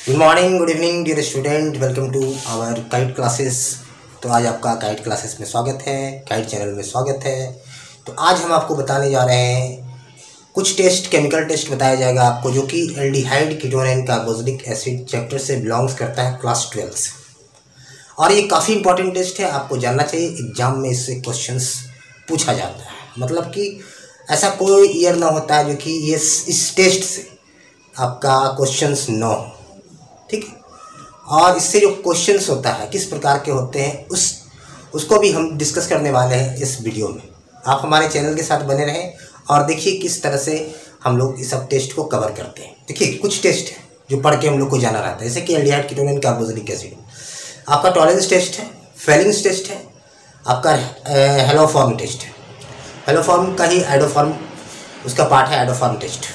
Good morning, good evening dear student, welcome to our kite classes. तो आज आपका kite classes में स्वागत है, काइट चैनल में स्वागत है। तो आज हम आपको बताने जा रहे हैं कुछ टेस्ट, केमिकल टेस्ट बताया जाएगा आपको, जो कि aldehyde ketone and carboxylic acid chapter से बिलोंग्स करता है, क्लास 12 से। और ये काफ़ी इंपॉर्टेंट टेस्ट है, आपको जानना चाहिए। एग्जाम में इससे क्वेश्चंस पूछा जाता है, मतलब कि ऐसा कोई ईयर ना होता है जो कि ये इस टेस्ट से आपका क्वेश्चंस न हो, ठीक है। और इससे जो क्वेश्चंस होता है किस प्रकार के होते हैं उसको भी हम डिस्कस करने वाले हैं इस वीडियो में। आप हमारे चैनल के साथ बने रहें और देखिए किस तरह से हम लोग इस सब टेस्ट को कवर करते हैं। देखिए कुछ टेस्ट है जो पढ़ के हम लोग को जाना रहता है, जैसे कि aldehyde ketone and carboxylic acid, आपका टॉलरेंस टेस्ट है, फेलिंग्स टेस्ट है, आपका हेलोफॉर्म टेस्ट है। हेलोफॉर्म का ही आइडोफॉर्म उसका पार्ट है, आइडोफॉर्म टेस्ट।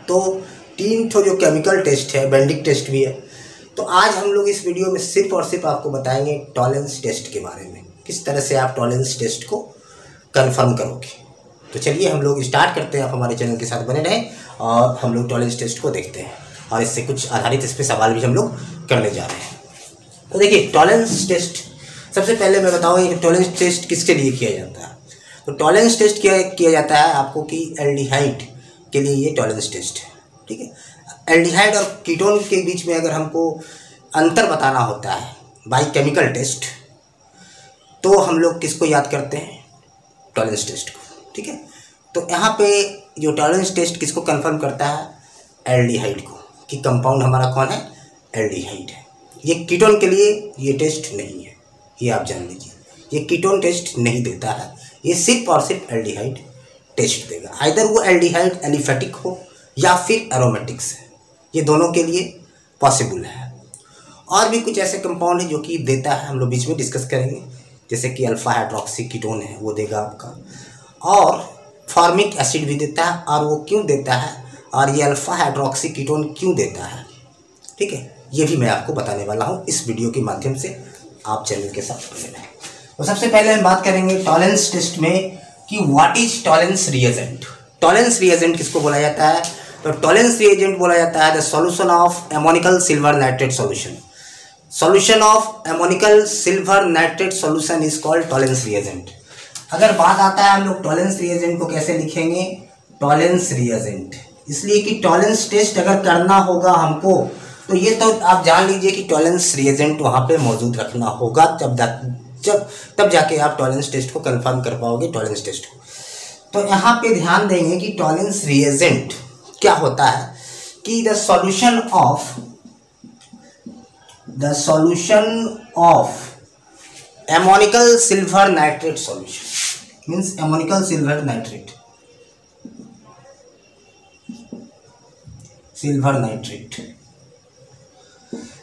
तो 3 ठो जो केमिकल टेस्ट है, बेंडिक टेस्ट भी है। तो आज हम लोग इस वीडियो में सिर्फ और सिर्फ आपको बताएंगे टॉलरेंस टेस्ट के बारे में, किस तरह से आप टॉलरेंस टेस्ट को कंफर्म करोगे। तो चलिए हम लोग स्टार्ट करते हैं, आप हमारे चैनल के साथ बने रहें और हम लोग टॉलरेंस टेस्ट को देखते हैं और इससे कुछ आधारित इस पर सवाल भी हम लोग करने जा रहे हैं। तो देखिए टॉलरेंस टेस्ट, सबसे पहले मैं बताऊँ कि टॉलरेंस टेस्ट किसके लिए किया जाता है। तो टॉलरेंस टेस्ट किया जाता है आपको कि एल्डिहाइड के लिए ये टॉलरेंस टेस्ट है, ठीक है। एल्डिहाइड और कीटोन के बीच में अगर हमको अंतर बताना होता है बाय केमिकल टेस्ट, तो हम लोग किसको याद करते हैं? टॉलरेंस टेस्ट को, ठीक है। तो यहाँ पे जो टॉलरेंस टेस्ट किसको कंफर्म करता है? एल्डिहाइड को, कि कंपाउंड हमारा कौन है? एल्डिहाइड है। ये कीटोन के लिए ये टेस्ट नहीं है, ये आप जान लीजिए। ये कीटोन टेस्ट नहीं देता है, ये सिर्फ और सिर्फ एल्डिहाइड टेस्ट देगा। आइदर वो एल्डिहाइड एलिफेटिक हो या फिर एरोमेटिक्स है, ये दोनों के लिए पॉसिबल है। और भी कुछ ऐसे कंपाउंड है जो कि देता है, हम लोग बीच में डिस्कस करेंगे, जैसे कि अल्फा हाइड्रोक्सी कीटोन है, वो देगा आपका। और फॉर्मिक एसिड भी देता है, और वो क्यों देता है और ये अल्फा हाइड्रोक्सी कीटोन क्यों देता है, ठीक है, ये भी मैं आपको बताने वाला हूँ इस वीडियो के माध्यम से। आप चैनल के साथ बने रहें। तो सबसे पहले हम बात करेंगे टॉलरेंस टेस्ट में कि what is tolerance reagent. Tolerance reagent किसको बोला जाता है? तो टॉलरेंस रिएजेंट बोला जाता है the solution of ammoniacal silver nitrate solution. Solution of ammoniacal silver nitrate solution is called Tollens reagent. अगर बात आता है हम लोग टॉलरेंस रिएजेंट को कैसे लिखेंगे? टॉलरेंस रिएजेंट, इसलिए कि टॉलरेंस टेस्ट अगर करना होगा हमको, तो ये तो आप जान लीजिए कि टॉलरेंस रिएजेंट वहाँ पे मौजूद रखना होगा, तब जाके आप टॉलरेंस टेस्ट को कंफर्म कर पाओगे, टॉलरेंस टेस्ट को। तो यहाँ पे ध्यान देंगे कि टॉलरेंस रिएजेंट क्या होता है कि the solution of ammoniacal silver nitrate solution means ammoniacal silver nitrate,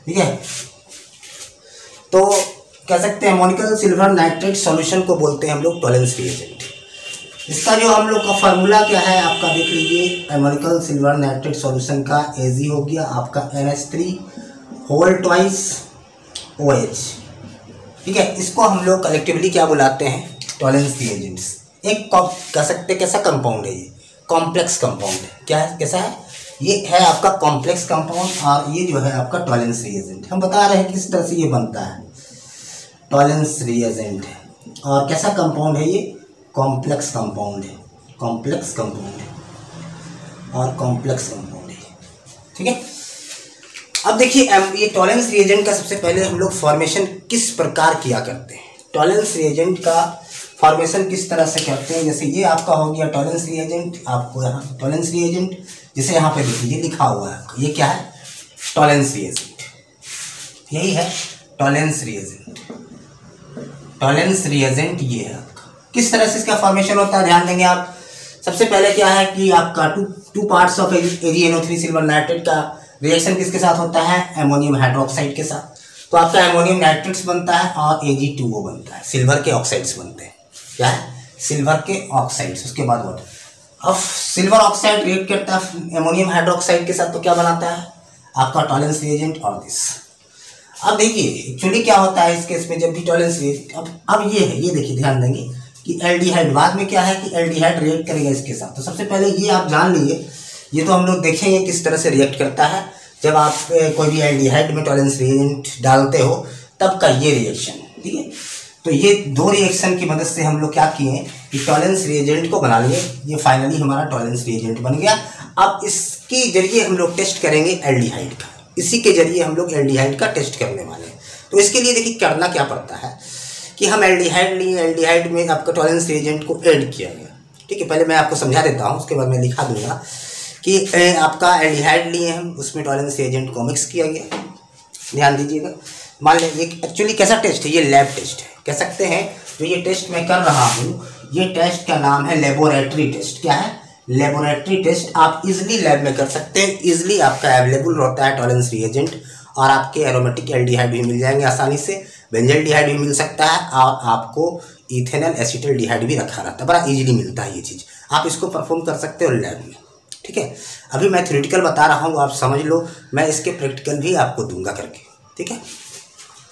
ठीक है। तो कह सकते हैं एमोनिकल सिल्वर नाइट्रेट सॉल्यूशन को बोलते हैं हम लोग टॉलरेंस रिएजेंट। इसका जो हम लोग का फार्मूला क्या है आपका देख लीजिए। एमोनिकल सिल्वर नाइट्रेट सॉल्यूशन का Ag हो गया आपका NH3 होल ट्वाइस OH, ठीक है। इसको हम लोग कलेक्टिवली क्या बुलाते हैं? Tolerance reagents. एक कह सकते हैं कैसा कंपाउंड है ये? कॉम्प्लेक्स कंपाउंड है। क्या है, कैसा है? ये है आपका कॉम्प्लेक्स कंपाउंड, और ये जो है आपका टॉलरेंस रिएजेंट। हम बता रहे हैं किस तरह से ये बनता है, टॉलरेंस रिएजेंट है। और कैसा कंपाउंड है ये? कॉम्प्लेक्स कंपाउंड है, कॉम्प्लेक्स कंपाउंड है और कॉम्प्लेक्स कंपाउंड है, ठीक है। अब देखिए ये टॉलरेंस रिएजेंट का सबसे पहले हम लोग फॉर्मेशन किस प्रकार किया करते हैं। टॉलरेंस रिएजेंट का फॉर्मेशन किस तरह से करते हैं, जैसे ये आपका हो गया टॉलरेंस रिएजेंट। आपको यहाँ टॉलरेंस रिएजेंट जैसे यहाँ पे देखिए लिखा हुआ है, ये क्या है? टॉलरेंस रिएजेंट, यही है टॉलरेंस रिएजेंट। टॉलरेंस रिएजेंट ये है आपका। किस तरह से इसका फॉर्मेशन होता है ध्यान देंगे आप। सबसे पहले क्या है कि आपका two parts of AgNO3 silver nitrate का रिएक्शन किसके साथ होता है? अमोनियम हाइड्रोक्साइड के साथ। तो आपका अमोनियम नाइट्रेट्स बनता है और Ag2O बनता है, सिल्वर के ऑक्साइड्स बनते हैं। क्या है? सिल्वर के ऑक्साइड्स। उसके बाद वाटर। अब सिल्वर ऑक्साइड रिएक्ट करता है अमोनियम हाइड्रोक्साइड के साथ, तो क्या बनाता है? आपका टॉलरेंस रिएजेंट और दिस। अब देखिए एक्चुअली क्या होता है इस केस में, जब भी टॉलरेंस रिएजेंट, अब ये है, ये देखिए ध्यान देंगे कि एल्डिहाइड, बाद में क्या है कि एल्डिहाइड रिएक्ट करेगा इसके साथ। तो सबसे पहले ये आप जान लीजिए, ये तो हम लोग देखेंगे किस तरह से रिएक्ट करता है। जब आप कोई भी एल्डिहाइड में टॉलरेंस रिएजेंट डालते हो तब का ये रिएक्शन, ठीक है। तो ये दो रिएक्शन की मदद से हम लोग क्या किए कि टॉलरेंस रिएजेंट को बना लिए। ये फाइनली हमारा टॉलरेंस रिएजेंट बन गया। अब इसके जरिए हम लोग टेस्ट करेंगे एल्डिहाइड का, इसी के जरिए हम लोग एल्डिहाइड का टेस्ट करने वाले हैं। तो इसके लिए देखिए करना क्या पड़ता है कि हम एल्डिहाइड लिए, एल्डिहाइड में आपका टॉलरेंस रिएजेंट को ऐड किया गया, ठीक है। पहले मैं आपको समझा देता हूँ, उसके बाद मैं लिखा दूंगा कि आपका एल्डिहाइड लिए हम, उसमें टॉलरेंस रिएजेंट को मिक्स किया गया। ध्यान दीजिएगा, मान लीजिए एक्चुअली कैसा टेस्ट है, ये लैब टेस्ट है कह सकते हैं। जो ये टेस्ट मैं कर रहा हूँ, ये टेस्ट का नाम है लेबोरेटरी टेस्ट। क्या है? Laboratory test. आप इजीली लैब में कर सकते हैं, इजीली आपका अवेलेबल होता है टॉलरेंस रिएजेंट, और आपके एरोमेटिक एल्डिहाइड भी मिल जाएंगे आसानी से, बेंजल्डिहाइड भी मिल सकता है, और आपको इथेनॉल एसिटल्डिहाइड भी रखा रहता है, बड़ा इजीली मिलता है ये चीज़। आप इसको परफॉर्म कर सकते हो लैब में, ठीक है। अभी मैं थ्योरेटिकल बता रहा हूँ, आप समझ लो, मैं इसके प्रैक्टिकल भी आपको दूंगा करके, ठीक है।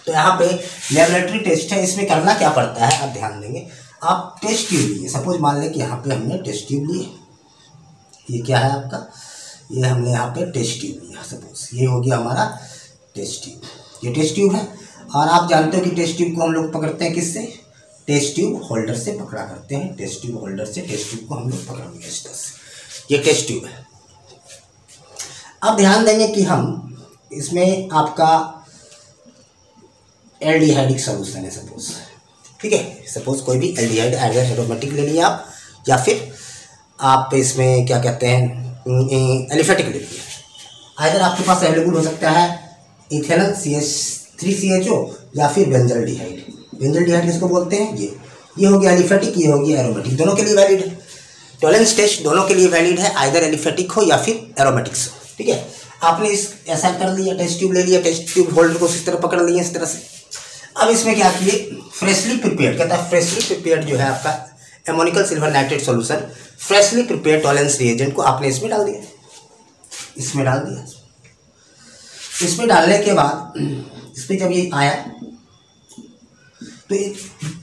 तो यहाँ पे लेबोरेटरी टेस्ट है, इसमें करना क्या पड़ता है आप ध्यान देंगे। आप टेस्ट ट्यूब लिए, सपोज मान लें कि यहाँ पे हमने टेस्ट ट्यूब लिए, ये क्या है आपका, ये हमने यहाँ पे टेस्ट ट्यूब लिया, सपोज ये हो गया हमारा टेस्ट ट्यूब। ये टेस्ट ट्यूब है, और आप जानते हो कि टेस्ट ट्यूब को हम लोग पकड़ते हैं किससे? टेस्ट ट्यूब होल्डर से पकड़ा करते हैं। टेस्ट ट्यूब होल्डर से टेस्ट ट्यूब को हम लोग पकड़ लिया इस तरह से। ये टेस्ट ट्यूब है। अब ध्यान देंगे कि हम इसमें आपका एल्डिहाइडिक सॉल्यूशन है सपोज, ठीक है। सपोज कोई भी एल्डिहाइड आइदर एरोमेटिक ले लिया आप, या फिर आप इसमें क्या कहते हैं एलिफेटिक ले लिया। आइदर आपके पास अवेलेबल हो सकता है इथेनॉल CH3CHO या फिर बेंजल्डिहाइड। बेंजल्डिहाइड किसको बोलते हैं? ये हो गया एलिफेटिक, ये हो गया एरोमेटिक, दोनों के लिए वैलिड है। टॉलरेंस टेस्ट दोनों के लिए वैलिड है, आइदर एलिफेटिक हो या फिर एरोमेटिक्स हो, ठीक है। आपने इस ऐसा कर लिया, टेस्ट ट्यूब ले लिया, टेस्ट ट्यूब होल्डर को इस तरह पकड़ लिया इस तरह से। अब इसमें क्या किए, फ्रेशली प्रिपेयर्ड, कहता है फ्रेशली प्रिपेयर्ड जो है आपका ammoniacal silver nitrate solution, freshly prepared Tollens reagent को आपने इसमें डाल दिया, इसमें डाल दिया। इसमें डालने के बाद इसमें जब ये आया, तो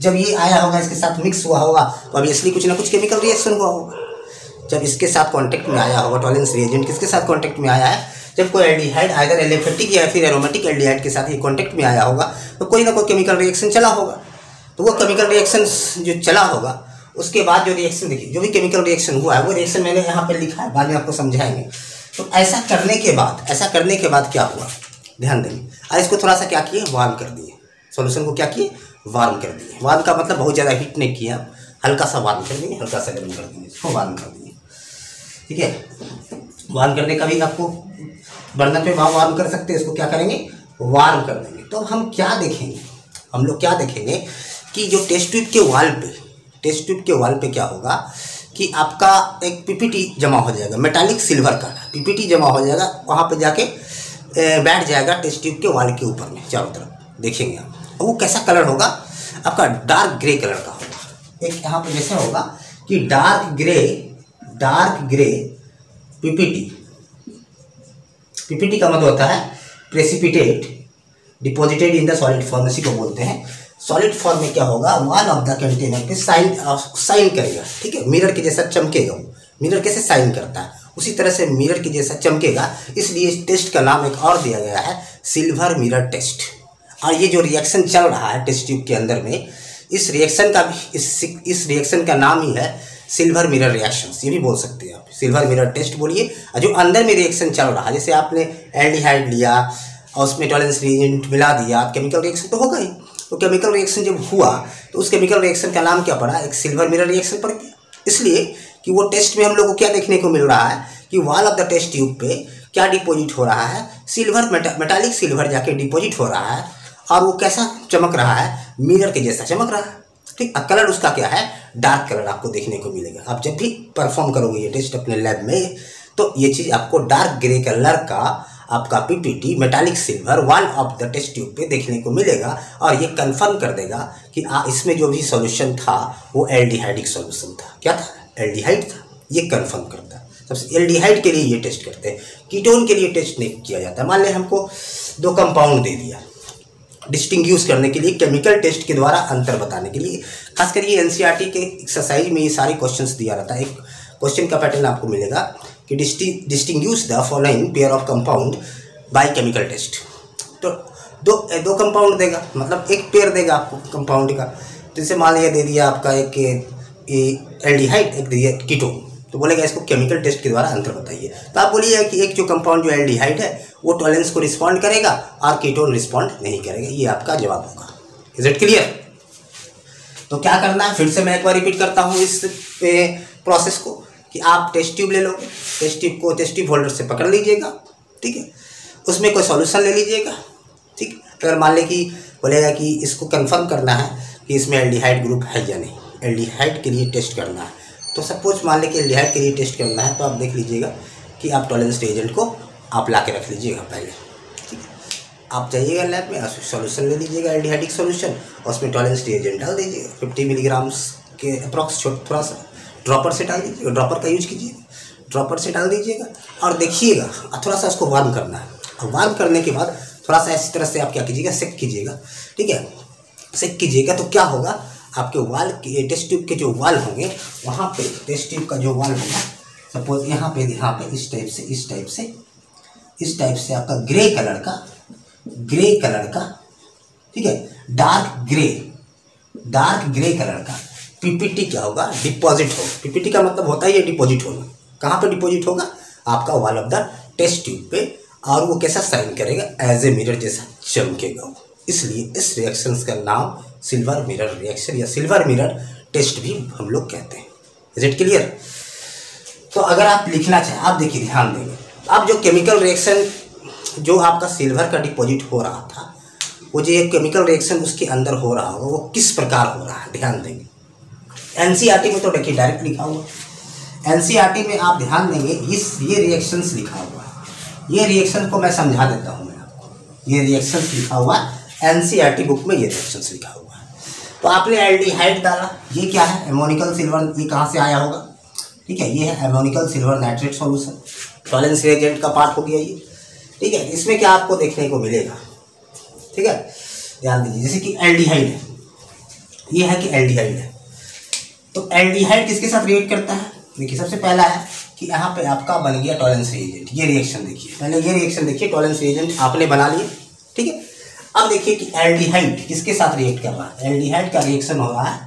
जब ये आया होगा, इसके साथ मिक्स हुआ होगा, तो ऑब्वियसली कुछ ना कुछ केमिकल रिएक्शन हुआ होगा। जब इसके साथ कांटेक्ट में आया होगा, टॉलरेंस रिएजेंट किसके साथ कांटेक्ट में आया है? जब कोई एल्डिहाइड आइदर एलिफेटिक या फिर एरोमेटिक एल्डिहाइड के साथ ये कांटेक्ट में आया होगा, तो कोई ना कोई केमिकल रिएक्शन चला होगा। तो वो केमिकल रिएक्शन जो चला होगा, उसके बाद जो रिएक्शन देखिए, जो भी केमिकल रिएक्शन हुआ है वो रिएक्शन मैंने यहाँ पर लिखा है, बाद में आपको समझाएंगे। तो ऐसा करने के बाद क्या हुआ, ध्यान देंगे। और इसको थोड़ा सा क्या किए, वार्म कर दिए, सॉल्यूशन को क्या किए, वार्म कर दिए। वार्म का मतलब बहुत ज़्यादा हीट नहीं किया, हल्का सा वार्म कर दिए, हल्का सा गर्म कर दिए, इसको वार्म कर दिए, ठीक है। वार्म करने का भी आपको बर्नर पे वार्म कर सकते हैं, इसको क्या करेंगे, वार्म कर देंगे। तो हम क्या देखेंगे, हम लोग क्या देखेंगे कि जो टेस्ट ट्यूब के वाल पे क्या होगा कि आपका एक पीपीटी जमा हो जाएगा, मेटालिक सिल्वर का पीपीटी जमा हो जाएगा, वहाँ पे जाके बैठ जाएगा टेस्ट ट्यूब के वाल के ऊपर में, चारों तरफ देखेंगे आप। वो कैसा कलर होगा आपका, डार्क ग्रे कलर का होगा। एक यहाँ पे जैसे होगा कि डार्क ग्रे पीपीटी का मतलब होता है precipitate deposited in the solid form, इसी को बोलते हैं। सॉलिड फॉर्म में क्या होगा, वॉल ऑफ द कंटेनर पे साइन करेगा, ठीक है। मिरर के जैसा चमकेगा, वो मिरर कैसे साइन करता है उसी तरह से मिरर के जैसा चमकेगा। इसलिए इस टेस्ट का नाम एक और दिया गया है, सिल्वर मिरर टेस्ट। और ये जो रिएक्शन चल रहा है टेस्ट ट्यूब के अंदर में, इस रिएक्शन का भी इस रिएक्शन का नाम ही है सिल्वर मिरर रिएक्शंस, ये भी बोल सकते हैं आप, सिल्वर मिरर टेस्ट बोलिए। और जो अंदर में रिएक्शन चल रहा है, जैसे आपने एल्डिहाइड लिया और उसमें टॉलरेंस रिएजेंट मिला दिया, केमिकल रिएक्शन तो होगा ही। तो केमिकल रिएक्शन जब हुआ तो उस केमिकल रिएक्शन का नाम क्या पड़ा, एक सिल्वर मिरर रिएक्शन पड़ गया। इसलिए कि वो टेस्ट में हम लोग को क्या देखने को मिल रहा है कि wall of the test tube पे क्या डिपॉजिट हो रहा है, सिल्वर मेटालिक सिल्वर जाके डिपॉजिट हो रहा है, और वो कैसा चमक रहा है, मिरर के जैसा चमक रहा है, ठीक। कलर उसका क्या है, डार्क कलर आपको देखने को मिलेगा। आप जब भी परफॉर्म करोगे ये टेस्ट अपने लैब में, तो ये चीज़ आपको डार्क ग्रे कलर का आपका PPT metallic silver wall of the test tube पे देखने को मिलेगा। और ये कंफर्म कर देगा कि इसमें जो भी सॉल्यूशन था वो एल्डिहाइडिक सॉल्यूशन था। क्या था, एल्डिहाइड था, ये कंफर्म करता है। सबसे एल्डिहाइड के लिए ये टेस्ट करते हैं, कीटोन के लिए टेस्ट नहीं किया जाता। मान लें हमको दो कंपाउंड दे दिया, डिस्टिंग्विश करने के लिए, केमिकल टेस्ट के द्वारा अंतर बताने के लिए, खासकर ये एनसीईआरटी के एक्सरसाइज में ये सारे क्वेश्चंस दिया रहता है। एक क्वेश्चन का पैटर्न आपको मिलेगा कि distinguish the following pair of compound by chemical test. तो दो कंपाउंड देगा, मतलब एक पेयर देगा आपको कंपाउंड का। तो जैसे मान लिया दे दिया आपका एक एल्डिहाइड, एक दे दिया कीटोन, तो बोलेगा इसको केमिकल टेस्ट के द्वारा अंतर बताइए। तो आप बोलिए कि एक जो कंपाउंड जो एल्डिहाइड है वो टॉलेंस को रिस्पॉन्ड करेगा और कीटोन रिस्पॉन्ड नहीं करेगा। ये आपका जवाब होगा। Is it clear? तो क्या करना है, फिर से मैं एक बार रिपीट करता हूँ इस प्रोसेस को कि आप टेस्ट ट्यूब ले लोगे, टेस्ट ट्यूब को टेस्ट ट्यूब होल्डर से पकड़ लीजिएगा, ठीक है, उसमें कोई सॉल्यूशन ले लीजिएगा, ठीक। अगर मान लें कि बोलेगा कि इसको कंफर्म करना है कि इसमें एल्डिहाइड ग्रुप है या नहीं, एल्डिहाइड के लिए टेस्ट करना है, तो सपोज मान लें कि एल्डिहाइड के लिए टेस्ट करना है, तो आप देख लीजिएगा कि आप टॉलेंस एजेंट को आप ला के रख लीजिएगा पहले, ठीक है। आप जाइएगा लैब में, सॉल्यूशन ले लीजिएगा एल्डिहाइडिक सॉल्यूशन, और उसमें टॉलेंस एजेंट डाल दीजिएगा 50 मिलीग्राम्स के अप्रॉक्स, थोड़ा सा ड्रॉपर से डाल दीजिएगा, ड्रॉपर का यूज कीजिए, ड्रॉपर से डाल दीजिएगा और देखिएगा, थोड़ा सा उसको वार्म करना है। और वार्म करने के बाद थोड़ा सा इस तरह से आप क्या कीजिएगा, सेक कीजिएगा, ठीक है। सेक कीजिएगा तो क्या होगा, आपके वाल के टेस्ट ट्यूब के जो वाल होंगे वहाँ पे टेस्ट ट्यूब का जो वाल होगा, सपोज यहाँ पे इस टाइप से आपका ग्रे कलर का, ठीक है, डार्क ग्रे कलर का पीपीटी क्या होगा, डिपॉजिट होगा। पीपीटी का मतलब होता है ये डिपॉजिट होना। कहाँ पे डिपॉजिट होगा, आपका wall of the test tube पे, और वो कैसा साइन करेगा, एज ए मिरर जैसा चमकेगा। इसलिए इस रिएक्शंस का नाम सिल्वर मिरर रिएक्शन या सिल्वर मिरर टेस्ट भी हम लोग कहते हैं। Is it clear? तो अगर आप लिखना चाहें, आप देखिए ध्यान देंगे, अब जो केमिकल रिएक्शन जो आपका सिल्वर का डिपॉजिट हो रहा था, वो जो एक केमिकल रिएक्शन उसके अंदर हो रहा होगा, वो किस प्रकार हो रहा है ध्यान देंगे। एनसीईआरटी में तो देखिए डायरेक्ट लिखा हुआ, एनसीईआरटी में आप ध्यान देंगे ये रिएक्शंस लिखा हुआ है। ये रिएक्शन को मैं समझा देता हूँ मैं आपको, ये रिएक्शंस लिखा हुआ एनसीईआरटी बुक में, ये रिएक्शंस लिखा हुआ है। तो आपने एल्डिहाइड डाला, ये क्या है, एमोनिकल सिल्वर, ये कहाँ से आया होगा, ठीक है, ये है ammoniacal silver nitrate solution, Tollens reagent का पार्ट हो गया ये, ठीक है। इसमें क्या आपको देखने को मिलेगा, ठीक है, ध्यान दीजिए, जैसे कि एल्डिहाइड है, ये है कि एल्डिहाइड है, तो एल्डिहाइड किसके साथ रिएक्ट करता है, देखिए सबसे पहला है कि यहाँ पे आपका बन गया टॉलेंस रिएजेंट। ये रिएक्शन देखिए, पहले ये रिएक्शन देखिए, टॉलेंस रिएजेंट आपने बना लिए, ठीक है। अब देखिए कि एल्डिहाइड किसके साथ रिएक्ट कर रहा है, एल्डिहाइड का रिएक्शन हो रहा है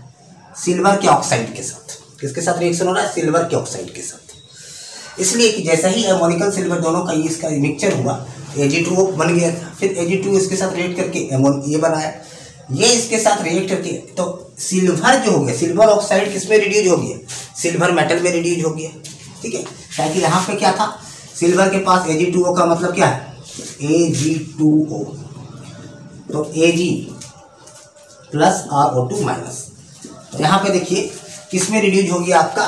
सिल्वर के ऑक्साइड के साथ। किसके साथ रिएक्शन हो रहा है, सिल्वर के ऑक्साइड के साथ। इसलिए कि जैसा ही एमोनिकल सिल्वर दोनों का इसका मिक्सचर हुआ, Ag2O बन गया था, फिर Ag2 इसके साथ रिएक्ट करके ये बनाया, ये इसके साथ रिएक्ट करके, तो सिल्वर जो हो गया, सिल्वर ऑक्साइड किस में रिड्यूज हो गया, सिल्वर मेटल में रिड्यूज हो गया, ठीक है। ताकि यहाँ पे क्या था, सिल्वर के पास Ag2O का मतलब क्या है, Ag2O, तो Ag प्लस RO2 माइनस, तो यहाँ पे देखिए किस में रिड्यूज हो गया, आपका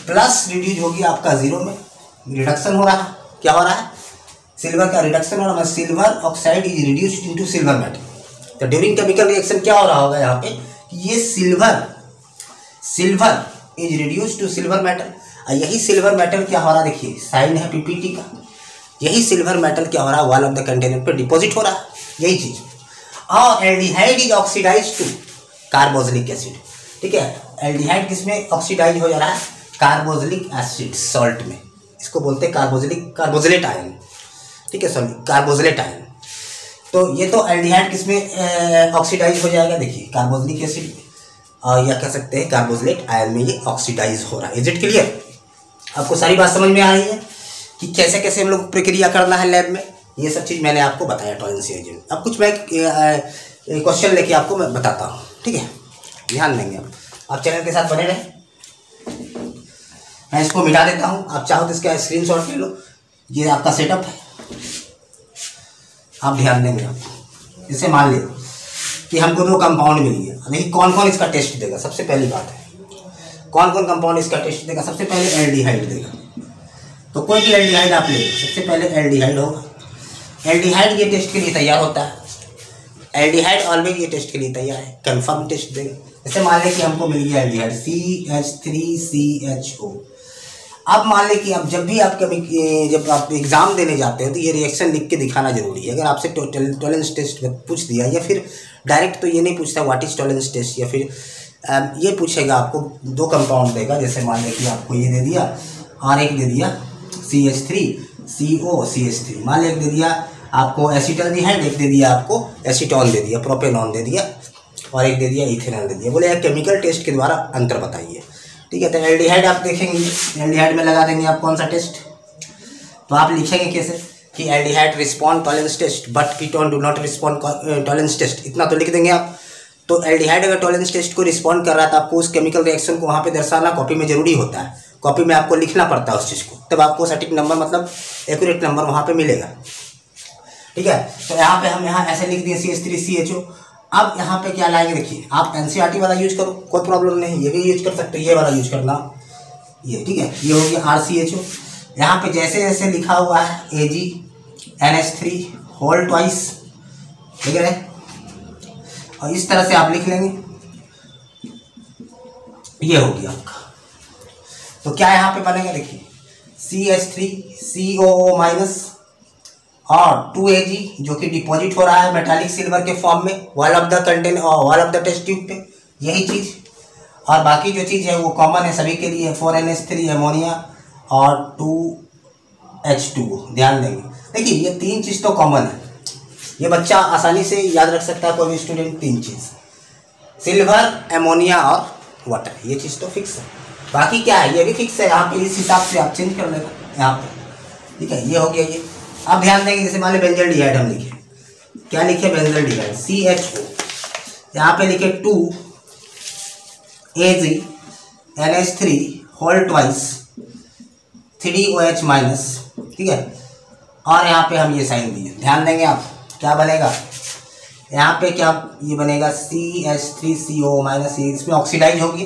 प्लस रिड्यूज हो गया आपका जीरो में, रिडक्शन हो रहा है, क्या हो रहा है, सिल्वर का रिडक्शन हो रहा है, silver oxide is reduced into silver metal. तो ड्यूरिंग केमिकल रिएक्शन क्या हो रहा होगा यहाँ पे, ये silver is reduced to silver metal, और यही सिल्वर मेटल क्या हो रहा है, देखिए साइन है पीपीटी का, यही सिल्वर मेटल क्या हो रहा है, वॉल ऑफ द कंटेनर पे डिपॉजिट हो रहा है, यही चीज। और aldehyde is oxidise to carboxylic acid, ठीक है, एल्डिहाइड किसमें ऑक्सीडाइज हो जा रहा है, कार्बोक्सिलिक एसिड सॉल्ट में, इसको बोलते हैं कार्बोक्सिलेट आयन, ठीक है, सॉरी कार्बोक्सिलेट आयन। तो ये तो एल्डिहाइड किसमें ऑक्सीडाइज हो जाएगा, देखिए कार्बोक्सिलिक एसिड, और या कह सकते हैं कार्बोक्सिलेट आयन में ये ऑक्सीडाइज हो रहा है। Is it clear? आपको सारी बात समझ में आ रही है कि कैसे कैसे हम लोग प्रक्रिया करना है लैब में, ये सब चीज़ मैंने आपको बताया टॉलेंस एजेंट। अब कुछ मैं क्वेश्चन लेके आपको मैं बताता हूँ, ठीक है, ध्यान देंगे आप चैनल के साथ बने रहें। मैं इसको मिटा देता हूँ, आप चाहो तो इसका स्क्रीनशॉट ले लो, ये आपका सेटअप है, आप ध्यान देंगे। आप इसे मान लिया कि हमको दो कंपाउंड मिल गया, देखिए कौन कौन इसका टेस्ट देगा, सबसे पहली बात है कौन कौन कंपाउंड इसका टेस्ट देगा, सबसे पहले एल्डिहाइड देगा। तो कोई भी एल्डिहाइड आप ले लो, सबसे पहले एल्डिहाइड होगा, एल्डिहाइड ये टेस्ट के लिए तैयार होता है, एल्डिहाइड ऑलवेज ये टेस्ट के लिए तैयार है, कंफर्म टेस्ट देगा। जैसे मान लें कि हमको मिल गया एल्डिहाइड CH3CHO। अब मान लें कि आप जब आप एग्ज़ाम देने जाते हो तो ये रिएक्शन लिख के दिखाना जरूरी है। अगर आपसे टॉलेंस टेस्ट पूछ दिया, या फिर डायरेक्ट तो ये नहीं पूछता व्हाट इज टॉलेंस टेस्ट, या फिर ये पूछेगा आपको दो कंपाउंड देगा, जैसे मान लें कि आपको ये दे दिया और एक दे दिया CH3CO CH3, मान लें एक दे दिया आपको एसिटल्डिहाइड, एक दे दिया आपको एसीटोन दे दिया, प्रोपेनॉन दे दिया और एक दे दिया इथेनॉल दे दिया। बोले यार केमिकल टेस्ट के द्वारा अंतर बताइए। ठीक है, तो एल्डिहाइड आप देखेंगे, एल्डिहाइड में लगा देंगे आप कौन सा टेस्ट, तो आप लिखेंगे कैसे कि aldehyde respond Tollens test but ketone do not respond Tollens test, इतना तो लिख देंगे आप। तो एल्डिहाइड अगर टॉलेंस टेस्ट को रिस्पॉन्ड कर रहा है तो आपको उस केमिकल रिएक्शन को वहाँ पे दर्शाना कॉपी में जरूरी होता है, कॉपी में आपको लिखना पड़ता है उस चीज़ को, तब आपको सटीक नंबर मतलब एक्यूरेट नंबर वहाँ पे मिलेगा। ठीक है, तो यहाँ पे हम यहाँ ऐसे लिख दिए CH3CHO। अब यहाँ पे क्या लाएंगे, देखिए आप NCERT वाला यूज करो, कोई प्रॉब्लम नहीं, ये भी यूज कर सकते हो, ये वाला यूज करना ये। ठीक है, ये हो गया RCHO। यहाँ पे जैसे जैसे लिखा हुआ है AgNH3 होल ट्वाइस, ठीक है, और इस तरह से आप लिख लेंगे, ये हो गया आपका। तो क्या यहाँ पे बनेगा, देखिए CH3COO माइनस और 2Ag जो कि डिपॉजिट हो रहा है मेटालिक सिल्वर के फॉर्म में वॉल ऑफ द कंटेन और wall of the test tube पे, यही चीज़। और बाकी जो चीज़ है वो कॉमन है सभी के लिए, 4NH3 अमोनिया और 2H2O, ध्यान देंगे। देखिए ये तीन चीज़ तो कॉमन है, ये बच्चा आसानी से याद रख सकता है कोई भी स्टूडेंट, तीन चीज़ सिल्वर, अमोनिया और वाटर, ये चीज़ तो फिक्स है। बाकी क्या है ये भी फिक्स है, यहाँ पे इस हिसाब से आप चेंज कर लेना यहाँ पे। ठीक है, ये हो गया ये। अब ध्यान देंगे, जैसे मान लो बेंजल्डिहाइड हम लिखे, क्या लिखे बेंजल्डिहाइड CHO, यहाँ पे लिखे 2AgNH3 whole twice 3OH minus. ठीक है, और यहाँ पे हम ये साइन दिए, ध्यान देंगे आप क्या बनेगा यहाँ पे, क्या ये बनेगा CH3CO माइनस, इसमें ऑक्सीडाइज होगी,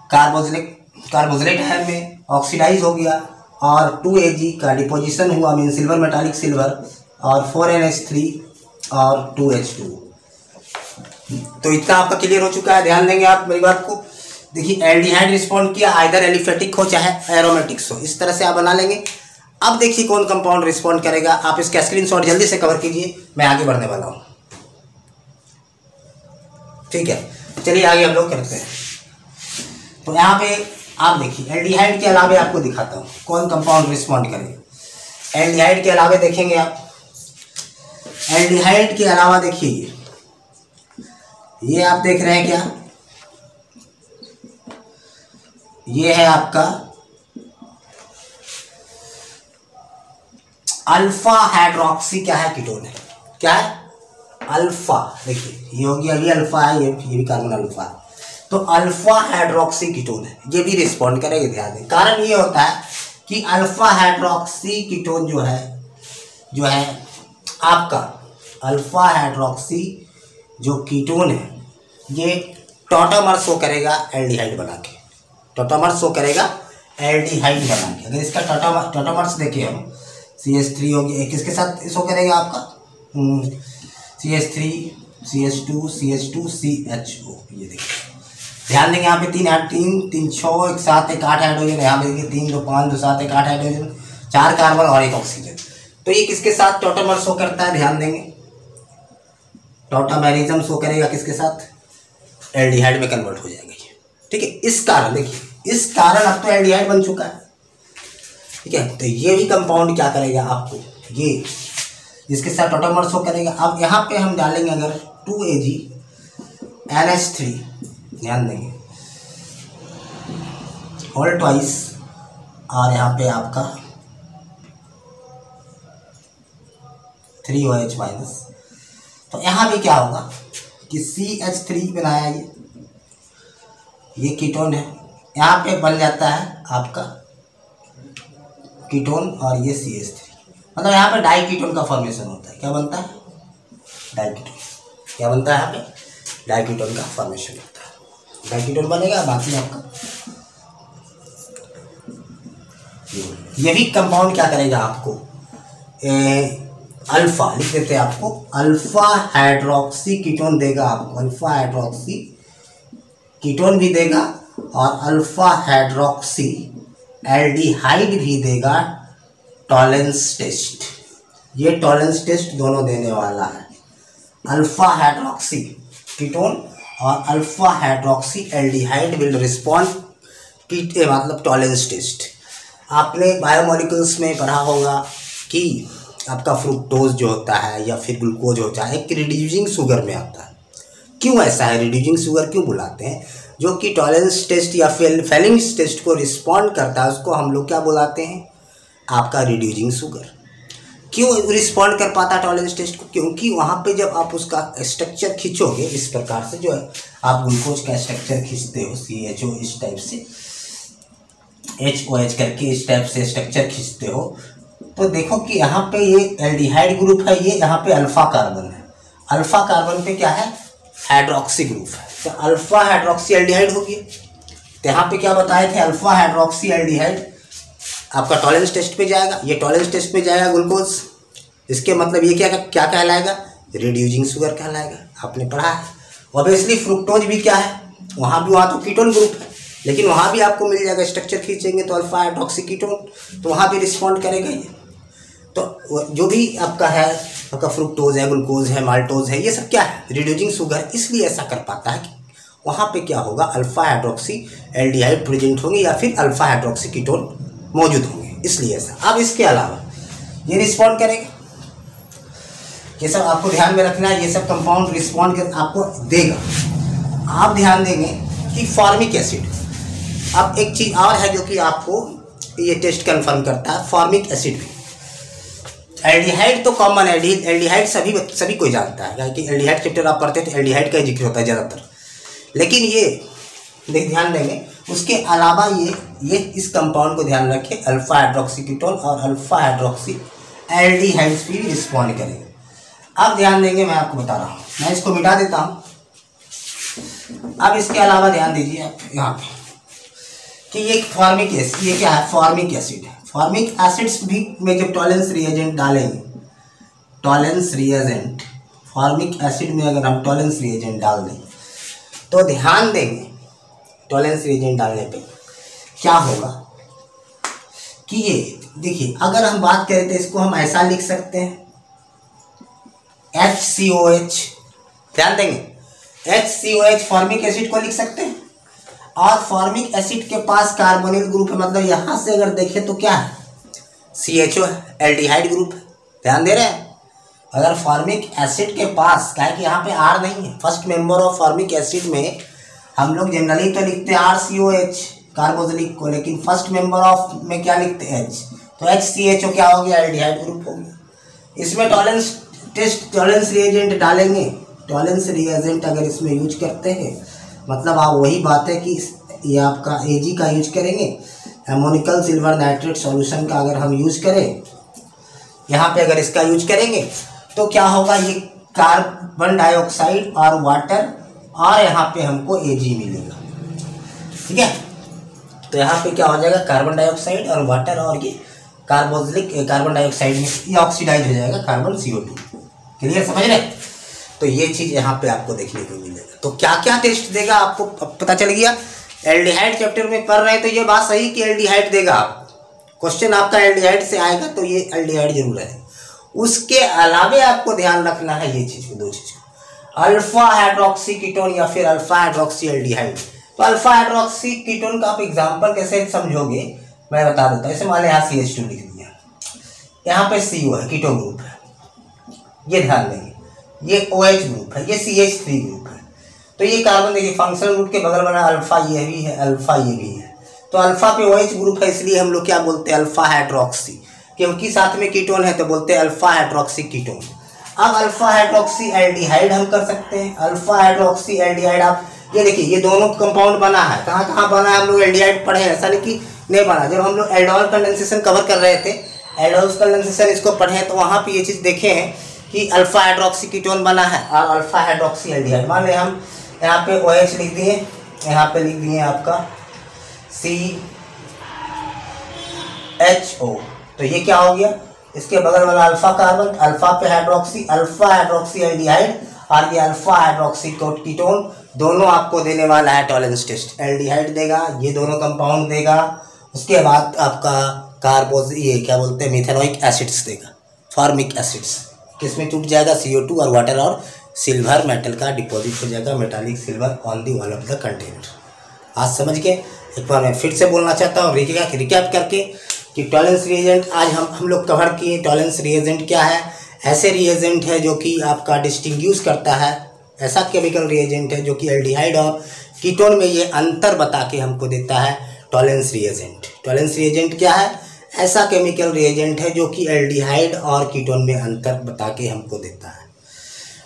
कार्बोजिलेट है में ऑक्सीडाइज हो गया, और 2Ag का डिपोजिशन हुआ मीन सिल्वर मेटालिक सिल्वर, और 4NH3 और 2H2। तो इतना आपका क्लियर हो चुका है, ध्यान देंगे आप मेरी बात को। देखिए एल्डिहाइड रिस्पॉन्ड किया, आइदर एलिफेटिक हो चाहे एरोमेटिक्स हो, इस तरह से आप बना लेंगे। अब देखिए कौन कंपाउंड रिस्पॉन्ड करेगा, आप इसका स्क्रीनशॉट जल्दी से कवर कीजिए, मैं आगे बढ़ने वाला हूँ। ठीक है, चलिए आगे हम लोग करते हैं। तो यहाँ पे आप देखिए एल्डिहाइड के अलावा आपको दिखाता हूँ कौन कंपाउंड रिस्पॉन्ड करेगा। एल्डिहाइड के अलावा देखेंगे आप, एल्डिहाइड के अलावा देखिए ये आप देख रहे हैं क्या, ये है आपका अल्फा हाइड्रोक्सी, क्या है कीटोन है, क्या है अल्फा। देखिए ये हो गया, ये अल्फा है, ये भी कार्बन अल्फा है, तो अल्फा हाइड्रोक्सी कीटोन है, ये भी रिस्पॉन्ड करेगा। ध्यान दें, कारण ये होता है कि अल्फा हाइड्रोक्सी कीटोन जो है आपका अल्फा हाइड्रोक्सी जो कीटोन है ये टॉटोमर शो करेगा एल्डिहाइड बना के, टॉटोमर शो करेगा एल्डिहाइड बना के। अगर इसका टॉटोमर्स देखिए हम, CH3 हो गया, किसके साथ शो करेगा आपका CH3 CH2 CH2 CHO, ये देखिए ध्यान देंगे यहाँ पे 3 6 एक 7 एक 8 हाइड्रोजन, यहाँ पे देखिए 3 2 5 2 7 एक 8 हाइड्रोजन, 4 कार्बन और 1 ऑक्सीजन। तो ये किसके साथ टॉटोमर शो करता है, ध्यान देंगे टॉटोमेरिज्म शो करेगा किसके साथ, एल्डिहाइड में कन्वर्ट हो जाएगा ये। ठीक है, इस कारण देखिए, इस कारण अब तो एल्डिहाइड बन चुका है। ठीक है, तो ये भी कंपाउंड क्या करेगा आपको, ये जिसके साथ टॉटोमर शो करेगा। अब यहाँ पे हम डालेंगे अगर 2AgNH3, ध्यान देंगे होल ट्वाइस, और यहाँ पे आपका 3OH माइनस, तो यहाँ भी क्या होगा कि CH3 बनाया ये कीटोन है, यहाँ पे बन जाता है आपका कीटोन और ये CH3, मतलब यहाँ पे डाई कीटोन का फॉर्मेशन होता है। क्या बनता है, डाई कीटोन, क्या बनता है यहाँ पे, डाई कीटोन का फॉर्मेशन होता है, डाई कीटोन बनेगा। बाकी आपका ये भी कंपाउंड क्या करेगा आपको, अल्फा लिख देते हैं आपको, अल्फा हाइड्रोक्सी कीटोन देगा आपको, अल्फा हाइड्रोक्सी कीटोन भी देगा और अल्फा हाइड्रोक्सी एल्डिहाइड भी देगा। टॉलेंस टेस्ट, ये टॉलेंस टेस्ट दोनों देने वाला है, अल्फा हाइड्रोक्सी कीटोन और alpha hydroxy aldehyde will respond मतलब टॉलेंस टेस्ट। आपने बायोमोलिकुल्स में पढ़ा होगा कि आपका फ्रुक्टोज जो होता है या फिर ग्लूकोज होता है एक रिड्यूसिंग शुगर में आता है। क्यों ऐसा है, रिड्यूसिंग शुगर क्यों बुलाते हैं? जो कि टॉलरेंस टेस्ट या फेलिंग्स टेस्ट को रिस्पॉन्ड करता है उसको हम लोग क्या बुलाते हैं, आपका रिड्यूसिंग शुगर। क्यों रिस्पॉन्ड कर पाता है टॉलरेंस टेस्ट को? क्योंकि वहाँ पे जब आप उसका स्ट्रक्चर खींचोगे इस प्रकार से, जो है आप ग्लूकोज का स्ट्रक्चर खींचते हो CHO इस टाइप से, HOH करके इस टाइप से स्ट्रक्चर खींचते हो, तो देखो कि यहाँ पे ये एल्डिहाइड ग्रुप है, ये यहाँ पे अल्फा कार्बन है, अल्फा कार्बन पे क्या है, हाइड्रोक्सी ग्रुप है, तो अल्फा हाइड्रोक्सी एल्डिहाइड होगी। तो यहाँ पे क्या बताए थे, अल्फा हाइड्रोक्सी एल्डिहाइड आपका टॉलरेंस टेस्ट पे जाएगा, ये टॉलरेंस टेस्ट पे जाएगा ग्लूकोज, इसके मतलब ये क्या क्या कहलाएगा, रिड्यूसिंग शुगर कहलाएगा, आपने पढ़ा है। ऑब्वियसली फ्रुक्टोज भी क्या है, वहाँ तो कीटोन ग्रुप है, लेकिन वहाँ भी आपको मिल जाएगा, स्ट्रक्चर खींचेंगे तो अल्फा हाइड्रोक्सी कीटोन, तो वहाँ भी रिस्पॉन्ड करेगा ये। तो जो भी आपका है, आपका फ्रुक्टोज है, ग्लूकोज है, माल्टोज है, ये सब क्या है, रिड्यूसिंग शुगर, इसलिए ऐसा कर पाता है कि वहाँ पे क्या होगा, अल्फा हाइड्रोक्सी एल्डिहाइड प्रेजेंट होंगे या फिर अल्फा हाइड्रोक्सी कीटोन मौजूद होंगे, इसलिए ऐसा। अब इसके अलावा ये रिस्पॉन्ड करेगा, ये सब आपको ध्यान में रखना है, ये सब कंपाउंड रिस्पॉन्ड कर आपको देगा। आप ध्यान देंगे कि फॉर्मिक एसिड, अब एक चीज़ और है जो कि आपको ये टेस्ट कंफर्म करता है, फॉर्मिक एसिड भी। एल्डिहाइड तो कॉमन है, एल्डिहाइड सभी कोई जानता है, क्योंकि एल्डिहाइड चैप्टर आप पढ़ते हैं तो एल्डिहाइड का जिक्र होता है ज़्यादातर, लेकिन ये ध्यान देंगे उसके अलावा ये इस कंपाउंड को ध्यान रखें, अल्फा हाइड्रोक्सी कीटोन और अल्फा हाइड्रोक्सी एल्डिहाइड्स भी रिस्पॉन्ड करेंगे। अब ध्यान देंगे, मैं आपको बता रहा हूँ, मैं इसको मिटा देता हूँ। अब इसके अलावा ध्यान दीजिए आप यहाँ पे कि ये फॉर्मिक एसिड, ये क्या है, फॉर्मिक एसिड है। फॉर्मिक एसिड्स भी में जब टॉलरेंस रिएजेंट डालेंगे, टॉलरेंस रिएजेंट, फॉर्मिक एसिड में अगर हम टॉलरेंस रिएजेंट डाल दें तो ध्यान देंगे टॉलरेंस रिएजेंट डालने पे क्या होगा कि ये देखिए, अगर हम बात करें तो इसको हम ऐसा लिख सकते हैं HCOH, ध्यान देंगे HCOH फॉर्मिक एसिड को लिख सकते हैं, और फॉर्मिक एसिड के पास कार्बोनिल ग्रुप है, मतलब यहाँ से अगर देखें तो क्या है, CHO है, एल्डिहाइड ग्रुप है, ध्यान दे रहे हैं। अगर फॉर्मिक एसिड के पास क्या है कि यहाँ पे R नहीं है, first member of formic acid में हम लोग जनरली तो लिखते हैं RCOH कार्बोक्सिलिक को, लेकिन फर्स्ट मेंबर ऑफ में क्या लिखते हैं H, तो HCHO क्या हो गया, एल्डिहाइड ग्रुप हो गया। इसमें टॉलरेंस रिएजेंट डालेंगे, टॉलरेंस रिएजेंट अगर इसमें यूज करते हैं मतलब आप वही बात है कि ये आपका Ag का यूज करेंगे, एमोनिकल सिल्वर नाइट्रेट सॉल्यूशन का अगर हम यूज करें यहाँ पे, अगर इसका यूज करेंगे तो क्या होगा, ये कार्बन डाइऑक्साइड और वाटर, और यहाँ पे हमको Ag मिलेगा, ठीक है। तो यहाँ पे क्या हो जाएगा, कार्बन डाइऑक्साइड और वाटर, और ये कार्बन डाइऑक्साइड में ये ऑक्सीडाइज हो जाएगा कार्बन CO2, क्लियर, समझ रहे। तो ये चीज़ यहाँ पे आपको देखने को मिलेगा। तो क्या क्या टेस्ट देगा आपको पता चल गया। एल्डिहाइड चैप्टर में पढ़ रहे हैं तो ये बात सही कि एल्डिहाइड देगा आपको, क्वेश्चन आपका एल्डिहाइड से आएगा तो ये एल्डिहाइड जरूर है। उसके अलावे आपको ध्यान रखना है ये चीज़, दो चीज़, अल्फा हाइड्रोक्सी कीटोन या फिर अल्फा हाइड्रोक्सी एल्डिहाइड। तो अल्फा हाइड्रोक्सी कीटोन का आप एग्जाम्पल कैसे समझोगे मैं बता देता हूँ। जैसे मान लिया यहाँ CH2 लिख दिया, यहाँ पे CO है, कीटोन ग्रुप है, ये ध्यान देंगे, ये OH ग्रुप है, ये CH3 ग्रुप है। तो ये कार्बन देखिए फंक्शनल ग्रुप के बगल बना अल्फा, ये भी है अल्फा, ये भी है, तो अल्फा पे OH ग्रुप है, इसलिए हम लोग क्या बोलते हैं, अल्फा हाइड्रोक्सी, क्योंकि साथ में कीटोन है तो बोलते हैं अल्फा हाइड्रोक्सी कीटोन। अब अल्फा हाइड्रोक्सी एल्डिहाइड हम कर सकते हैं, अल्फा हाइड्रोक्सी एल्डिहाइड। आप ये देखिए ये दोनों कंपाउंड बना है, कहाँ कहाँ बना है, हम लोग एल्डिहाइड पढ़े, ऐसा नहीं कि नहीं बना। जब हम लोग एल्डोल कंडेंसेशन कवर कर रहे थे, एल्डोल कंडेंसेशन इसको पढ़े तो वहाँ पे ये चीज़ देखे हैं कि अल्फा हाइड्रोक्सी कीटोन बना है और अल्फा हाइड्रोक्सी एल्डिहाइड। मान लें हम यहाँ पे OH लिख दिए, यहाँ पे लिख दिए आपका CHO, तो ये क्या हो गया, इसके बगल वाला अल्फा कार्बन, अल्फा पे हाइड्रोक्सी, अल्फा हाइड्रोक्सी एल्डिहाइड, और ये अल्फा हाइड्रोक्सी कीटोन दोनों आपको देने वाला है टॉलरेंस टेस्ट। एल्डिहाइड देगा, ये दोनों कंपाउंड देगा, उसके बाद आपका ये क्या बोलते हैं, मिथेनोइक एसिड्स देगा, फॉर्मिक एसिड्स, किसमें टूट जाएगा, CO2 और वाटर, और सिल्वर मेटल का डिपॉजिट हो जाएगा, metallic silver on the wall of the container. आज समझ के एक बार मैं फिर से बोलना चाहता हूँ रिकैप करके कि टॉलरेंस रिएजेंट आज हम लोग कवर किए। टॉलरेंस रिएजेंट क्या है? ऐसे रिएजेंट है जो कि आपका डिस्टिंग्विश करता है, ऐसा केमिकल रिएजेंट है जो कि एल्डिहाइड और कीटोन में ये अंतर बता के हमको देता है टॉलरेंस रिएजेंट। टॉलरेंस रिएजेंट क्या है? ऐसा केमिकल रिएजेंट है जो कि एल्डिहाइड और कीटोन में अंतर बता के हमको देता है।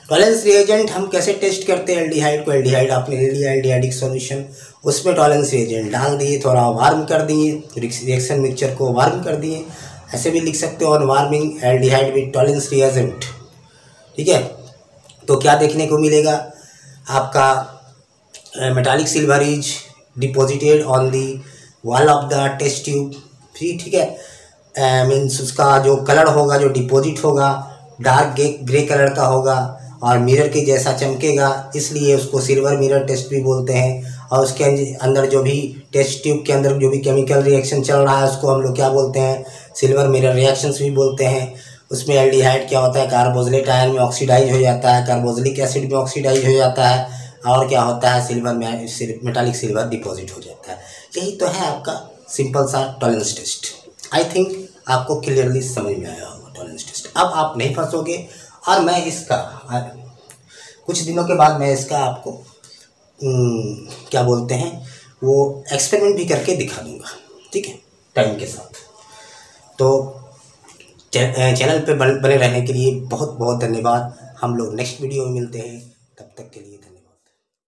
टॉलरेंस रिएजेंट हम कैसे टेस्ट करते हैं? एल्डिहाइड को, एल्डिहाइड आपने ले लिया एल्डिहाइडिक सॉल्यूशन, उसमें टॉलरेंस रिएजेंट डाल दिए, थोड़ा वार्म कर दिए, रिएक्शन मिक्सचर को वार्म कर दिए, ऐसे भी लिख सकते हो, on warming aldehyde with Tollens reagent. ठीक है, तो क्या देखने को मिलेगा? आपका metallic silver is deposited on the wall of the test tube. ठीक है, मीन्स उसका जो कलर होगा, जो डिपॉजिट होगा, डार्क ग्रे कलर का होगा और मिरर के जैसा चमकेगा, इसलिए उसको सिल्वर मिरर टेस्ट भी बोलते हैं। और उसके अंदर जो भी टेस्ट ट्यूब के अंदर जो भी केमिकल रिएक्शन चल रहा है उसको हम लोग क्या बोलते हैं? सिल्वर मिरर रिएक्शंस भी बोलते हैं। उसमें एल्डिहाइड क्या होता है? कार्बोक्सिलेट आयन में ऑक्सीडाइज हो जाता है, कार्बोक्सिलिक एसिड में ऑक्सीडाइज हो जाता है, और क्या होता है? सिल्वर में मेटालिक सिल्वर डिपॉजिट हो जाता है। यही तो है आपका सिंपल सा टॉलरेंस टेस्ट। आई थिंक आपको क्लियरली समझ में आया होगा टॉलरेंस टेस्ट। अब आप नहीं फंसोगे और मैं इसका कुछ दिनों के बाद मैं इसका आपको क्या बोलते हैं वो एक्सपेरिमेंट भी करके दिखा दूंगा। ठीक है, टाइम के साथ। तो चैनल पे बने रहने के लिए बहुत बहुत धन्यवाद। हम लोग नेक्स्ट वीडियो में मिलते हैं, तब तक के लिए धन्यवाद।